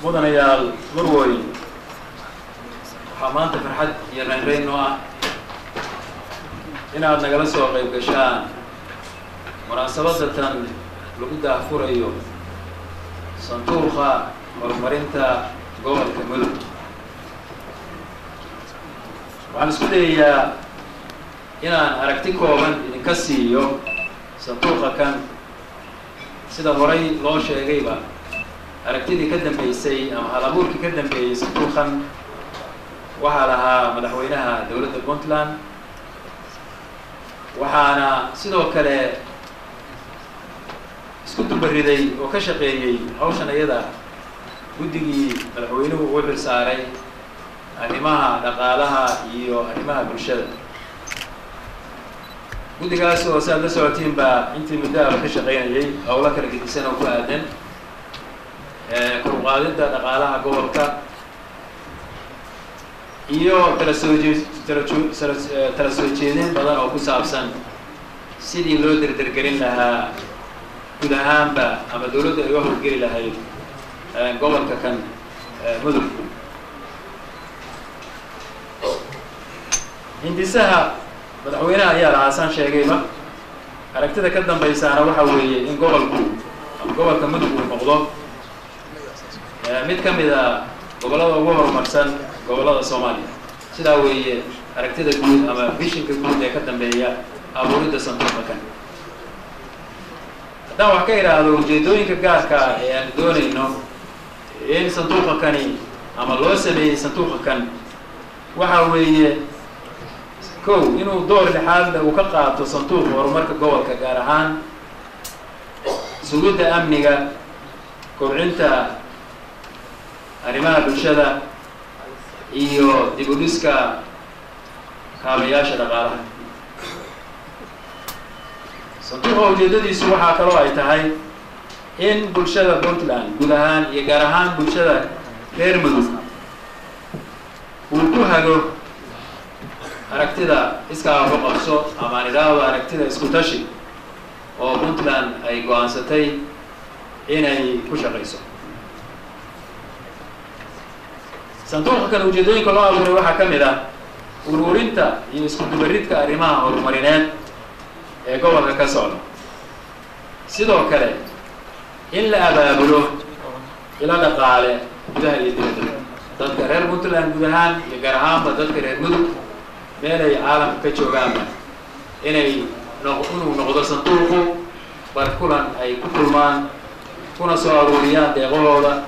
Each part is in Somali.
mudanayaal marweyn waxaa maanta farxad iyo raynrayn noo ah inaad nagala soo qayb gashaan munaasabadatan lagu daahfurayo sanduuqa horumarinta gobolka Mudug. waxaan isku dayayaa inaan aragti kooban idinka siiyo sanduuqa kan sida horay loo sheegayba aragtidii ka dambeysay ama hal-abuurkii ka dambeeyey sanduuqan waxaa lahaa madaxweynaha dowladda Puntland waxaana sidoo kale isku dubariday oo ka shaqeeyey hawshan iyada guddigii madaxweynuhu uu xil saaray arrimaha dhaqaalaha iyo arrimaha bulshada. guddigaas oo saad la socotiin baa intii muddo ah ka shaqeynayay howlo kala gedisan oo ku aadan kor u qaadidda dhaqaalaha gobolka iyo tala soo jeedin badan oo ku saabsan sidii loo derdergelin lahaa guud ahaanba ama dowladda ay u howlgeli lahayd gobolka kan Mudug. hindisaha madaxweynaha ayaa lahaa saan sheegayba aragtida ka dambaysaana waxa weeye in gobolka Mudug uu noqdo mid ka mid ah gobollada ugu horumarsan gobollada Soomaaliya. sidaa weeye aragtida guud ama visionka guud ee ka dambeeya abuuridda sanduuqa kan. haddaan wax ka idhaahdo ujeedooyinka gaarka ah ee aan doonayno in sanduuqa kani ama loo sameeyey sanduuqa kan waxa weeye kow inuu door lixaadna uu ka qaato sanduuqa horumarka gobolka gaar ahaan sugidda amniga, kobcinta arrimaha bulshada iyo dib u dhiska kaabayaasha dhaqaalaha. sanduuqa ujeedadiisu waxaa kaloo ay tahay in bulshada Puntland guud ahaan iyo gaar ahaan bulshada reer Mudug uu ku hago aragtida iskaa wax u qabso ama aan idhaahdo aragtida isku tashi oo Puntland ay go'aansatay inay ku shaqayso. sanduuqa kan ujeedooyinka loo abuuray waxaa ka mid ah ururinta iyo isku dubaridka arrimaha horumarineed ee gobolka ka socda. sidoo kale in la abaabulo ila dhaqaale gudaha iyo dibadda dadka reer Puntland guud ahaan iyo gaar ahaanba dadka reer Mudug meel ay caalamka ka joogaanba inuu noqdo sanduuqu barkulan ay ku kulmaan kuna soo aruuriyaan deeqahooda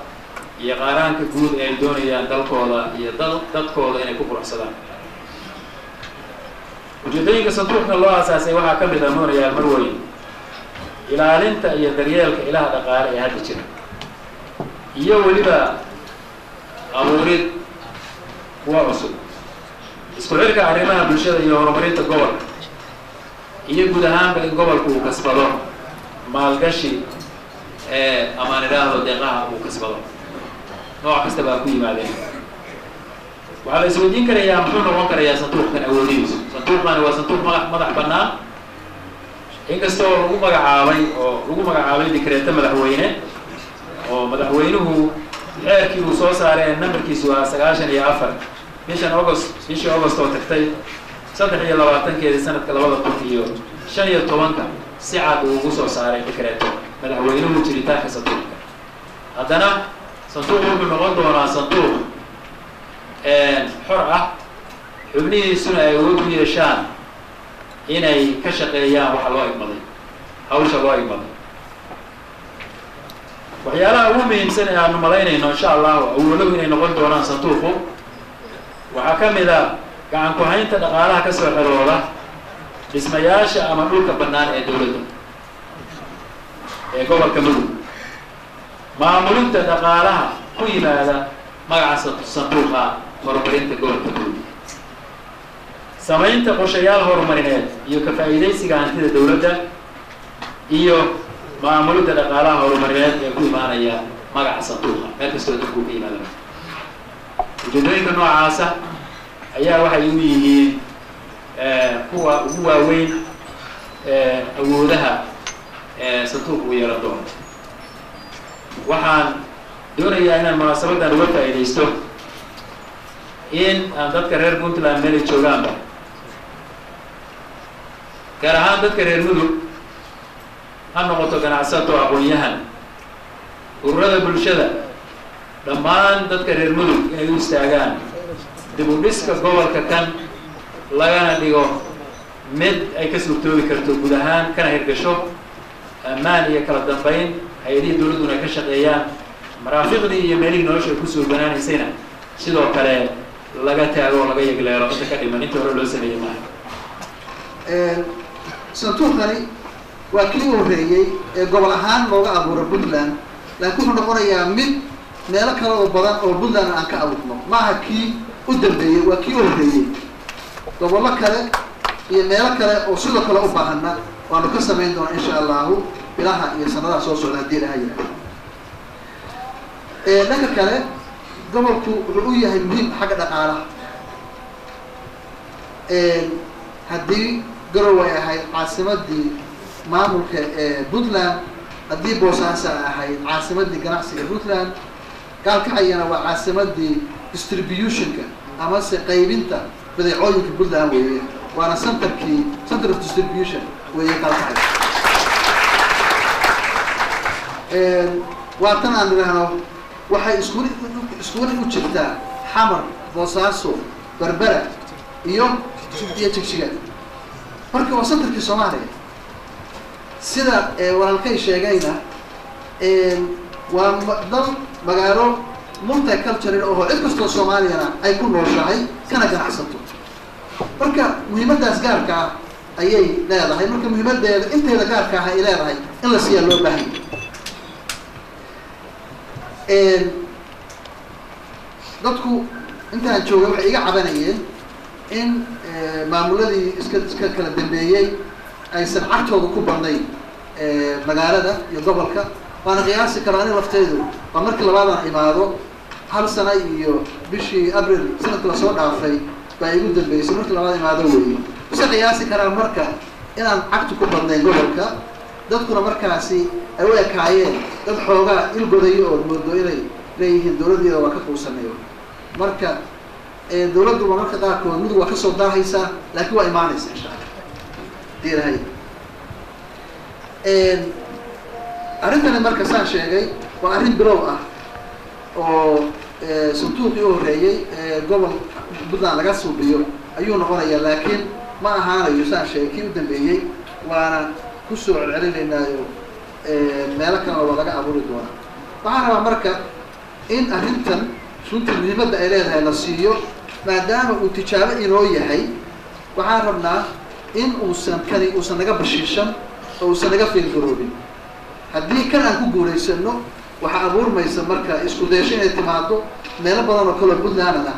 iyo qaaraanka guud ee ay doonayaan dalkooda iyo dadkooda inay ku quruxsadaan. ujeedooyinka sanduuqna loo aasaasay waxaa ka mid ah mudanayaal marweyn ilaalinta iyo daryeelka ilaha dhaqaale ee hadda jira iyo weliba abuurid kuwa cusub, isku xirka arrimaha bulshada iyo horumarinta gobolka iyo guud ahaanba in gobolku uu kasbado maalgashi amaan idhaahdo deeqaha uu kasbado nooc kasta baa ku yimaadeen. waxaa la isweydiin karayaa muxuu noqon karayaa sanduuqkan awoodihiisu. sanduuqani waa sanduuq madax bannaan inkastoo lagu magacaabay dikreeto madaxweyne oo madaxweynuhu xeerkii uu soo saaray nambarkiisu waa 94 bishii August oo tagtay 23 sanadka 2015 si cad uu ugu soo saaray dikreeto madaxweynuhu jiritaanka sanduuqa. haddana sanduuq wuxuu noqon doonaa sanduuq xor ah xubnihiisuna ay awood u yeeshaan inay ka shaqeeyaan waxa loo igmaday hawsha loo igmaday. waxyaalaha ugu muhiimsan ee aanu malaynayno insha Allah awoodow inay noqon doonaan sanduuqu waxaa ka mid ah gacan ku haynta dhaqaalaha ka soo xirooda dhismayaasha ama dhulka bannaan ee dowladda ee gobolka Mudug, maamulinta dhaqaalaha ku yimaada magaca sanduuqa horumarinta gobolka Mudug, samaynta qorshayaal horumarineed iyo ka faa'iidaysiga hantida dowladda iyo maamulidda dhaqaalaha horumarineed ee ku imaanaya magaca sanduuqa meel kastoo dadku ka yimaadaan. ujeedooyinka noocaasa ayaa waxay u yihiin kuwa ugu waaweyn awoodaha santuuq uu yeelan doono. waxaan doonayaa inaan munaasabadan uga faa'iidaysto in aan dadka reer Puntland meel ay joogaanba gaar ahaan dadka reer Mudug ha noqoto ganacsato aqoon-yahan ururada bulshada dhammaan dadka reer Mudug inay u istaagaan dib u dhiska gobolka kan lagana dhigo mid ay ka suurtoobi karto guud ahaan kana hirgasho ammaan iyo kala dambeyn hay-adihii dowladduna ay ka shaqeeyaan maraafiqdii iyo meelihii nolosha ay kusoo ganaanaysayna sidoo kale laga taago oo laga yegleelo inta ka dhiman inta hore loo sameeyey maaha. santuuqani waa kii u horreeyey ee gobol ahaan looga abuuro Puntland laakiin wuxuu noqonayaa mid meelo kale oo badan oo Puntland aan ka abuurno maaha kii u dambeeyey waa kii u horreeyey gobollo kale iyo meelo kale oo sidoo kale u baahana waanu ka samayn doonaa insha allahu bilaha iyo sanadaha soo socda haddii ilaha yidhaahdo. dhanka kale gobolku wuxuu u yahay muhiim xagga dhaqaalaha. haddii Garowe ay ahayd caasimadii maamulka ee Puntland, haddii Boosaaso ay ahayd caasimadii ganacsiga Puntland, Gaalkacyana waa caasimadii distributionka amase qaybinta badeecooyinka Puntland weeye, waana center of distribution weeye Gaalkacyo. waa tan aan idhaahno waxay iskuuli u jirtaa Xamar, Boosaaso, Berbera iyo Jigjiga. marka waa centerkii Soomaaliya sida walaalkay sheegayna waa dal magaalo multicultural oo cid kastoo Soomaaliyana ay ku nooshahay kana ganacsato. marka muhiimadaas gaarka ah ayay leedahay. marka muhiimadeeda inteeda gaarka ah ay leedahay in la siiyo loo baahan yahay. dadku intaan joogay waxay iga cabanayeen in maamuladii iska kala dambeeyey aysan cagtooda ku badnayn magaalada iyo gobolka. waana qiyaasi karaa in lafteedu waa markii labaadaan imaado hal sano iyo bishii Abril sanadka la soo dhaafay baa igu dambeysay markii labaad imaado weeye. isa qiyaasi karaa marka inaan cagtu ku badnayn gobolka, dadkuna markaasi ay u ekaayeen dad xoogaa ilgodayo oo moodo inay leeyihiin dowladeeda waa ka quusaneeyo. marka dowladdu mararka qaarkood mudug waa ka soo daahaysaa laakiin waa imaanaysa insha Allah diirahay. arrintani marka saan sheegay waa arrin bilow ah oo santuuqii u horreeyey gobol Puntland laga suubiyo ayuu noqonayaa, laakiin ma ahaanayo saan sheegay kii u dambeeyey. waana ku soo celcelinaynaayo meelo kale oo laga abuuri doona. waxaan rabaa marka in arrintan runtii muhiimadda ay leedahay la siiyo maadaama uu tijaabo inoo yahay. waxaan rabnaa in uusan naga bashiishan oo uusan naga fiilgaroobin. haddii kan aan ku guulaysano waxaa abuurmaysa marka isku dayasho inay timaado meelo badan oo kale Puntlandna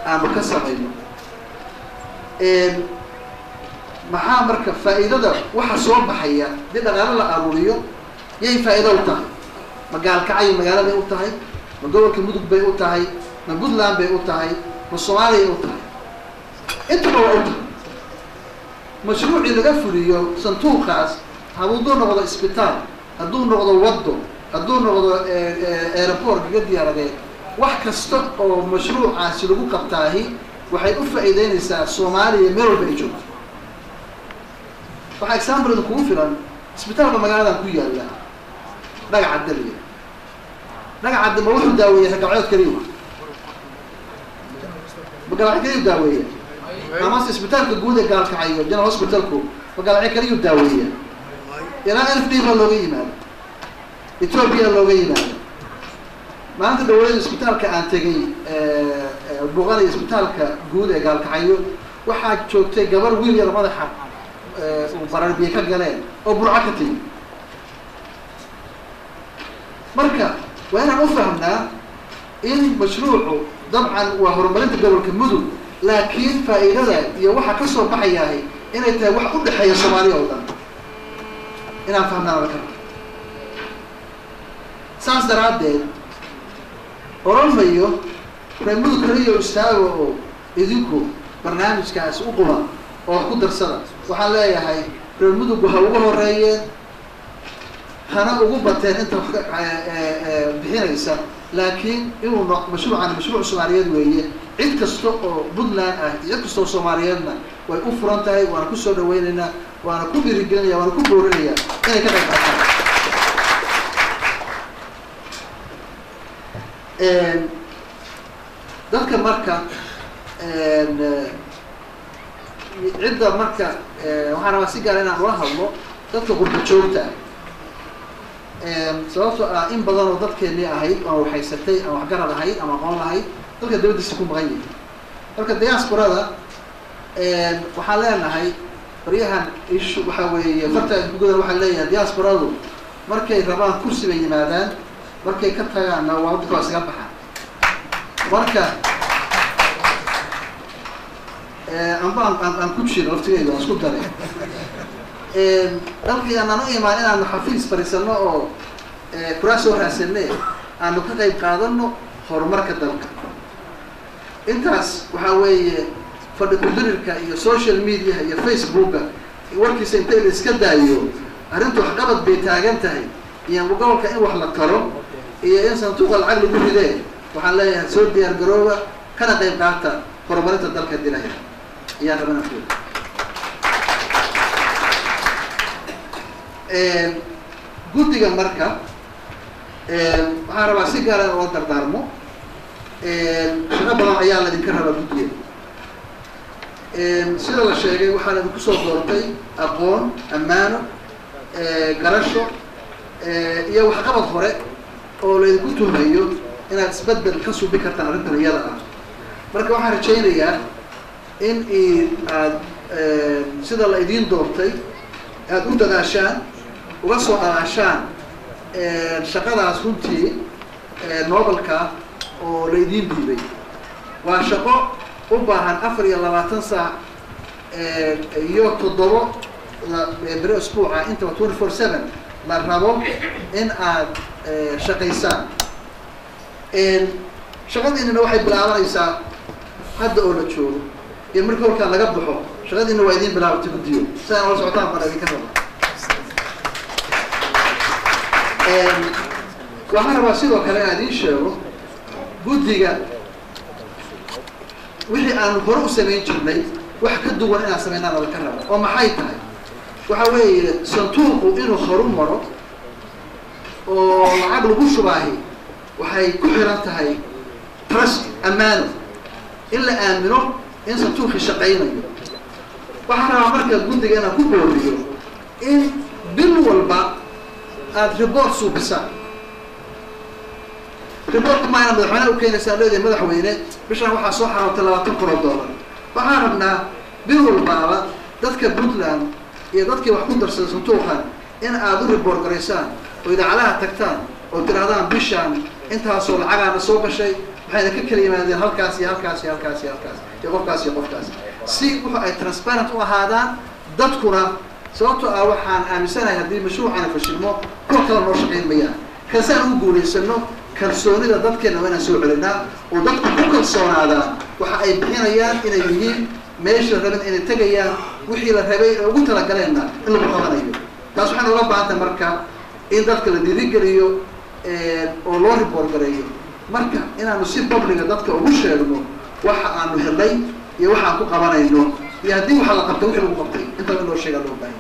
aanu ka samayno. maxaa marka faa'iidada waxa soo baxaya dib dhaqaale la aruuriyo yay faa'iido u tahay? ma Gaalkacyo magaalada u tahay, ma gobolka Mudug bay u tahay, ma Puntland bay u tahay, ma Soomaaliya u tahay? intaba waa u tahay. mashruucii laga fuliyo santuuqaas hadduu noqdo isbitaal, hadduu noqdo waddo, hadduu noqdo airport laga diyaaradeed, wax kasta oo mashruucaasi lagu qabtaahi waxay u faa'iideynaysaa Soomaaliya meel walba ay joogto. waxaa example kugu filan isbitaalka magaaladan ku yaalla Dhagax Cadde. Dhagax Cadde ma wuxuu daaweeyay ragacyood kaliya? magaalada kaliya daaweeya ama isbitaalka guud ee Gaalkacyo General Hospitalku magaalada kaliya daaweeya. ilaa LFD baa looga yimaado, Ethiopia looga yimaado. maanta dawladda isbitaalka aan tegay boqolay isbitaalka guud ee Gaalkacyo waxaa joogtay gabar wiil yar madaxa barar biyo ka galeen oo burco ka timi. marka waa inaan u fahamnaa in mashruucu dabcan waa horumarinta gobolka Mudug, laakiin faa'iidada iyo waxa ka soo baxayahay inay tahay wax u dhaxeeya Soomaaliya oo dhan inaan fahamnaa marka. saas daraadeed oran mayo reer Mudug kaliya istaago oo idinku barnaamijkaas u quba oo ku darsada. waxaan leeyahay المدن وهو رأيه أنا أقول بتين أنت بحين لكن إنه مشروع عن مشروع سوماليات وياه عند كستو بدنا عند كستو سومالياتنا ويأفرنتها وأنا كسر دويننا وأنا كبير رجالي وأنا كبير رجالي أنا كذا ذلك المركة عدة مركة وأنا مسيق علينا نروح الله ذلك غرفة شورته sababtoo in badan oo dadkeennii ahayd oo waxaysatay ama waxgarad ahayd ama aqoon lahayd dalka dawladdiisa ku maqan yihiin marka diasporada waxaan leenahay baryahan ishu waxaa weeye farta gudaha waxaan leeyahay diasporadu markay rabaan kursi bay yimaadaan markay ka tagaanna waa waddanka isaga baxaan marka aan ku jiro laftigeedu aan isku daray dalkii aan u imaan inaanu xafiis fariisano oo kuraasoo raadsanay aanu ka qayb qaadano horumarka dalka intaas waxa weeye fadhi ku dirirka iyo social media iyo facebooka warkiisa inta la iska daayo arrintu wax qabad bay taagan tahay iyo gobolka in wax la taro iyo in sanduuqa lacag lagu riday waxaan leeyahay soo diyaar garooba kana qayb qaata horumarinta dalka dilaya iyo rabana ku guddiga marka waxaan rabaa si gaar ah oo dardaarmo shaqo badan ayaa la idinka rabaa guddiga sida la sheegay waxaa la idinku soo doortay aqoon ammaano garasho iyo waxqabad hore oo la idinku tuhmayo inaad isbedel ka suubi kartaan arrintan iyada ah marka waxaan rajaynayaa in aad sida la idiin doortay aad u dadaashaan uga soo dhalaashaan shaqadaas runtii noobelka oo la idiin dhiibay waa shaqo u baahan 24 saac iyo 7 beri usbuuca inta 24/7 la rabo in aad shaqaysaan shaqadiinna waxay bilaabanaysaa hadda oo la joogo iyo marka halkaan laga baxo shaqadiinna waa idiin bilaabatay guddiyo sidaan wala socotaan baan idinka rabaa waxaan rabaa sidoo kale aan idiin sheego guddiga wixii aan hore u samayn jirnay wax ka duwan inaan samaynaan la ka rabo oo maxay tahay waxa weeye santuuqu inuu horu maro oo lacag lagu shubaahi waxay ku xiran tahay trust ammaano in la aamino in santuuqi shaqaynayo waxaan rabaa marka guddiga inaan ku booriyo in bil walba aad report suubisaan report ma ayna madaxweynaha u keenaysaa leedahay madaxweyne bishaan waxaa soo xarootay $20 waxaan rabnaa bil walbaaba dadka Puntland iyo dadkii wax ku darsaday santuuqan in aad u report garaysaan oo idaacadaha tagtaan oo tirahdaan bishaan intaasoo lacagaana soo gashay waxayna ka kala yimaadeen halkaas iyo halkaas iyo halkaas iyo halkaas iyo qofkaas iyo qofkaas si waxa ay transparent u ahaadaan dadkuna sababtoo ah waxaan aaminsanahay haddii mashruucana fashilmo kuwa kale noo shaqayn mayaan kasaan ugu guulaysano kalsoonida dadkeena waa inaan soo celinaa oo dadku ku kalsoonaadaan waxa ay bixinayaan inay yihiin meesha rabin inay tegayaan wixii la rabay ee ugu talagaleena in lagu qabanayo taas waxaan uga baahantahay marka in dadka la dhiirigeliyo oo loo report gareeyo marka inaanu si publica dadka ugu sheegno waxa aanu helay iyo waxa aan ku qabanayno iyo haddii waxa la qabtay wixii lagu qabtay inta loo sheegaa loo baahan